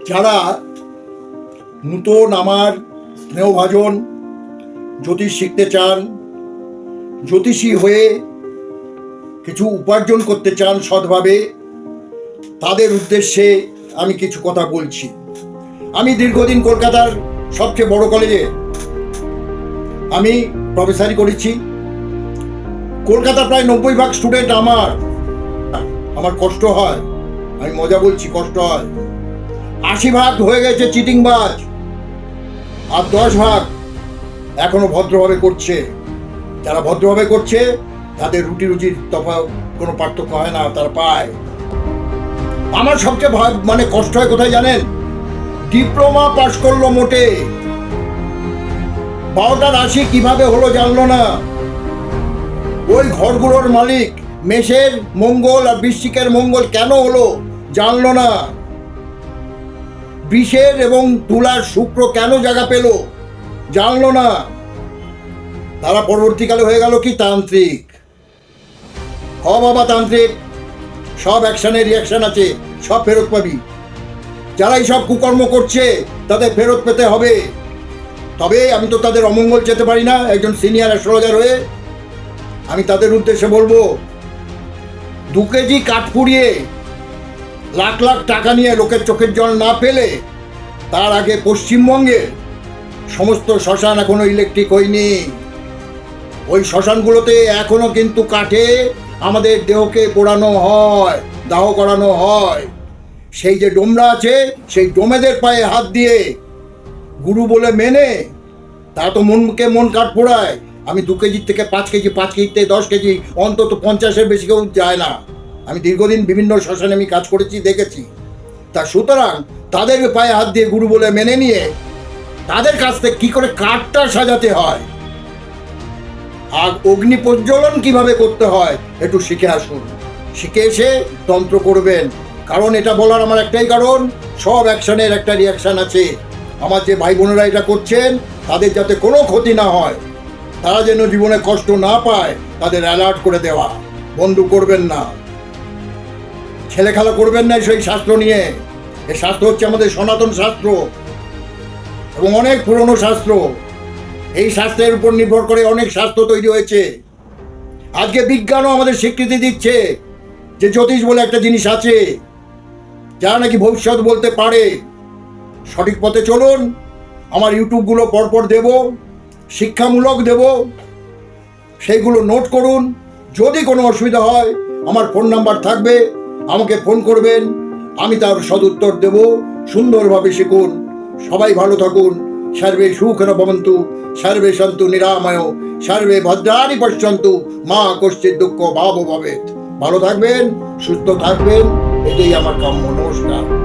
যারা নূতন আমার স্নেহভাজন জ্যোতিষ শিখতে চান, জ্যোতিষী হয়ে কিছু উপার্জন করতে চান সৎভাবে, তাদের উদ্দেশ্যে আমি কিছু কথা বলছি। আমি দীর্ঘদিন কলকাতার সবচেয়ে বড় কলেজে আমি প্রফেসরি করেছি। কলকাতার প্রায় 90% স্টুডেন্ট আমার কষ্ট হয়, আমি মজা বলছি, কষ্ট হয়। 80% হয়ে গেছে চিটিংবাজ, আর 10% এখনো ভদ্রভাবে করছে। যারা ভদ্রভাবে করছে তাদের রুজির তফাৎ কোনো পার্থক্য হয় না, তারা পায়। আমার সবচেয়ে কষ্ট হয় কোথায় জানেন? ডিপ্লোমা পাশ করলো মোটে, 12টার 80 কিভাবে হলো জানলো না। ওই ঘরগুলোর মালিক মেষের মঙ্গল আর বৃশ্চিকের মঙ্গল কেন হলো জানলো না। বৃষের এবং তুলার শুক্র কেন জায়গা পেল জানলো না। তারা পরবর্তীকালে হয়ে গেল কি তান্ত্রিক। বাবা তান্ত্রিক, সব অ্যাকশনের রিয়াকশন আছে, সব ফেরত পাবি। যারা এই সব কুকর্ম করছে তাদের ফেরত পেতে হবে। তবে আমি তো তাদের অমঙ্গল যেতে পারি না। একজন সিনিয়র অ্যাস্ট্রোলজার হয়ে আমি তাদের উদ্দেশ্যে বলবো, 2 কেজি কাঠ পুড়িয়ে লাখ লাখ টাকা নিয়ে লোকের চোখের জল না পেলে, তার আগে পশ্চিমবঙ্গের সমস্ত শ্মশান এখনো ইলেকট্রিক হয়নি। ওই শ্মশানগুলোতে এখনো কিন্তু কাঠে আমাদের দেহকে পোড়ানো হয়, দাহ করানো হয়। সেই যে ডোমরা আছে, সেই ডোমেদের পায়ে হাত দিয়ে গুরু বলে মেনে তারা তো মনকে মন কাঠ পোড়ায়। আমি 2 কেজির থেকে 5 কেজি, 5 কেজির থেকে 10 কেজি, অন্তত 50-এর বেশি কেউ যায় না। আমি দীর্ঘদিন বিভিন্ন শ্মশানে আমি কাজ করেছি, দেখেছি। তা সুতরাং তাদের পায়ে হাত দিয়ে গুরু বলে মেনে নিয়ে তাদের কাছ থেকে কী করে কাঠটা সাজাতে হয় আর অগ্নি প্রজ্বলন কিভাবে করতে হয় একটু শিখে আসুন। শিখে এসে তন্ত্র করবেন। কারণ এটা বলার আমার একটাই কারণ, সব অ্যাকশনের একটা রিয়াকশান আছে। আমার যে ভাই বোনেরা এটা করছেন তাদের যাতে কোনো ক্ষতি না হয়, তারা যেন জীবনে কষ্ট না পায়, তাদের অ্যালার্ট করে দেওয়া। বন্ধু করবেন না, ছেলে খেলা করবেন না সেই শাস্ত্র নিয়ে। এই শাস্ত্র হচ্ছে আমাদের সনাতন শাস্ত্র এবং অনেক পুরনো শাস্ত্র। এই শাস্ত্রের উপর নির্ভর করে অনেক শাস্ত্র তৈরি হয়েছে। আজকে বিজ্ঞানও আমাদের স্বীকৃতি দিচ্ছে যে জ্যোতিষ বলে একটা জিনিস আছে, যা নাকি ভবিষ্যৎ বলতে পারে। সঠিক পথে চলুন। আমার ইউটিউবগুলো পরপর দেব, শিক্ষামূলক দেব, সেইগুলো নোট করুন। যদি কোনো অসুবিধা হয় আমার ফোন নাম্বার থাকবে, আমাকে ফোন করবেন, আমি তার সদুত্তর দেব। সুন্দরভাবে শিখুন। সবাই ভালো থাকুন। সর্বে সুখিনো ভবন্তু, সর্বে সন্তু নিরাময়, সর্বে ভদ্রাণি পশ্যন্তু, মা কশ্চিৎ দুঃখ ভাবো ভবেৎ। ভালো থাকবেন, সুস্থ থাকবেন, এটাই আমার কাম্য। নমস্কার।